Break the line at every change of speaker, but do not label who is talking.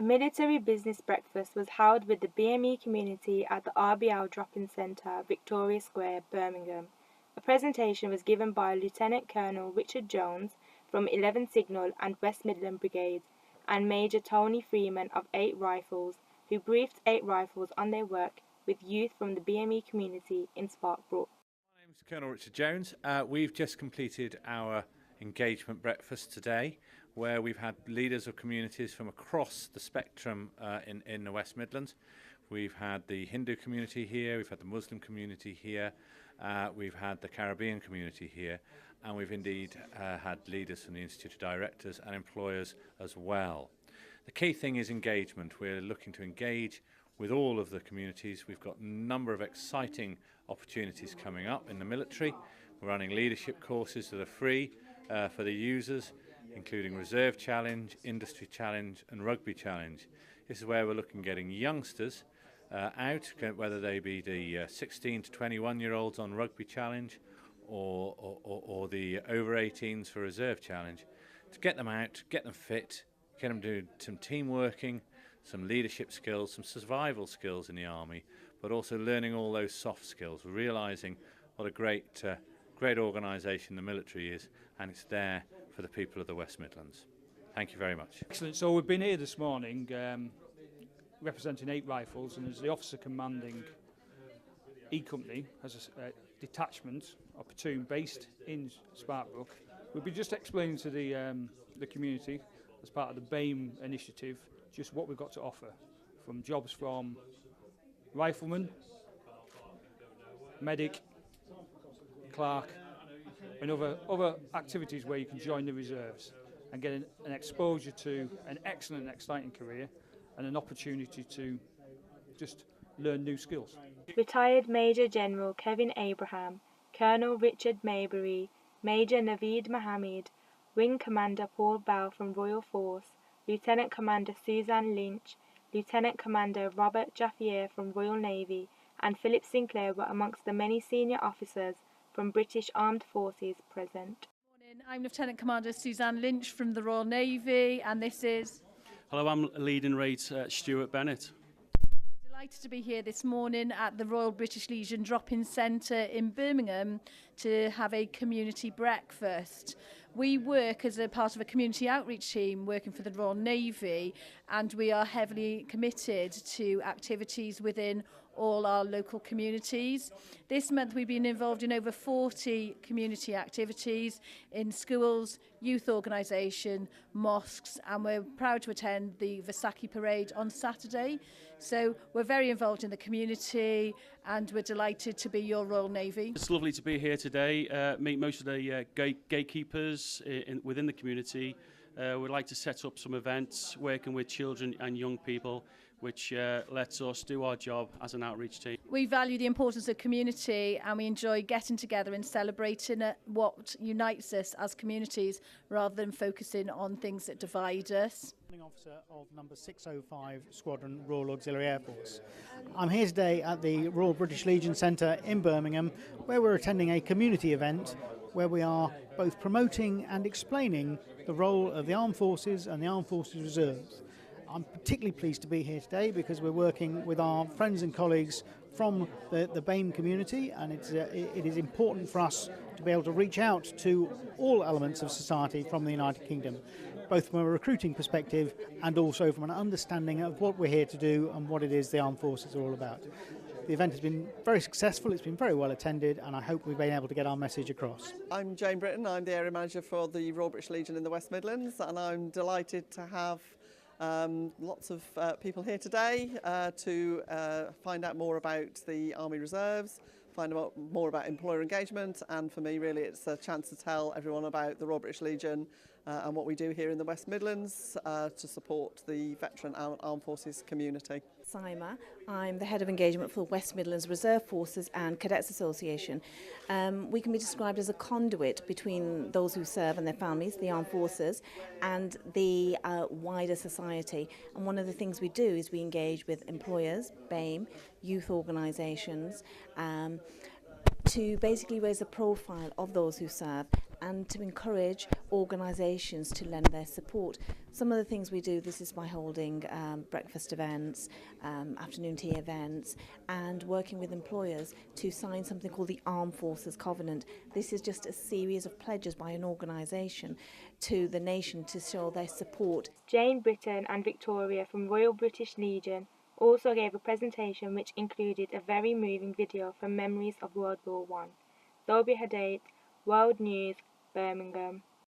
military business breakfast was held with the BME community at the RBL Centre, Victoria Square, Birmingham. A presentation was given by Lieutenant Colonel Richard Jones from 11 Signal and West Midland Brigades and Major Tony Freeman of 8 Rifles, who briefed 8 Rifles on their work with youth from the BME community in Sparkbrook.
My name is Colonel Richard Jones. We've just completed our engagement breakfast today, where we've had leaders of communities from across the spectrum in the West Midlands. We've had the Hindu community here, we've had the Muslim community here, we've had the Caribbean community here, and we've indeed had leaders from the Institute of Directors and employers as well. The key thing is engagement. We're looking to engage with all of the communities. We've got a number of exciting opportunities coming up in the military. We're running leadership courses that are free for the users, including Reserve Challenge, Industry Challenge and Rugby Challenge. This is where we're looking at getting youngsters out, whether they be the 16 to 21-year-olds on Rugby Challenge or the over 18s for Reserve Challenge, to get them out, get them fit, get them doing some team working, some leadership skills, some survival skills in the army, but also learning all those soft skills, realising what a great organisation the military is, and it's there for the people of the West Midlands. Thank you very much.
Excellent. So we've been here this morning representing 8 Rifles, and as the officer commanding E Company has a detachment or platoon based in Sparkbrook. We'll be just explaining to the community as part of the BME initiative just what we've got to offer, from jobs from rifleman, medic, clerk and other activities where you can join the reserves and get an exposure to an excellent and exciting career and an opportunity to just learn new skills.
Retired Major General Kevin Abraham, Colonel Richard Maybury, Major Naveed Mohammed, Wing Commander Paul Bell from Royal Force, Lieutenant Commander Suzanne Lynch, Lieutenant Commander Robert Jaffier from Royal Navy and Philip Sinclair were amongst the many senior officers from British Armed Forces present.
Good morning, I'm Lieutenant Commander Suzanne Lynch from the Royal Navy, and this is...
Hello, I'm Leading Rate Stuart Bennett.
We're delighted to be here this morning at the Royal British Legion Drop-In Centre in Birmingham to have a community breakfast. We work as a part of a community outreach team working for the Royal Navy, and we are heavily committed to activities within all our local communities. This month we've been involved in over 40 community activities in schools, youth organisation, mosques, and we're proud to attend the Vaisakhi parade on Saturday. So we're very involved in the community and we're delighted to be your Royal Navy.
It's lovely to be here today, meet most of the gatekeepers within the community. We'd like to set up some events working with children and young people, which lets us do our job as an outreach team.
We value the importance of community and we enjoy getting together and celebrating what unites us as communities rather than focusing on things that divide us.
Officer of number 605 Squadron Royal Auxiliary Air Force. I'm here today at the Royal British Legion Centre in Birmingham, where we're attending a community event where we are both promoting and explaining the role of the Armed Forces and the Armed Forces Reserves. I'm particularly pleased to be here today because we're working with our friends and colleagues from the BME community, and it is important for us to be able to reach out to all elements of society from the United Kingdom, both from a recruiting perspective and also from an understanding of what we're here to do and what it is the Armed Forces are all about. The event has been very successful, it's been very well attended, and I hope we've been able to get our message across.
I'm Jane Britton, I'm the Area Manager for the Royal British Legion in the West Midlands, and I'm delighted to have lots of people here today to find out more about the Army Reserves, find out more about employer engagement, and for me really it's a chance to tell everyone about the Royal British Legion and what we do here in the West Midlands to support the veteran armed forces community.
Sima. I'm the Head of Engagement for the West Midlands Reserve Forces and Cadets Association. We can be described as a conduit between those who serve and their families, the armed forces, and the wider society. And one of the things we do is we engage with employers, BME, youth organisations, to basically raise the profile of those who serve and to encourage organisations to lend their support. Some of the things we do, this is by holding breakfast events, afternoon tea events, and working with employers to sign something called the Armed Forces Covenant. This is just a series of pledges by an organisation to the nation to show their support.
Jane Britton and Victoria from Royal British Legion also gave a presentation which included a very moving video from Memories of World War I. Zobi Hadid, World News, Birmingham.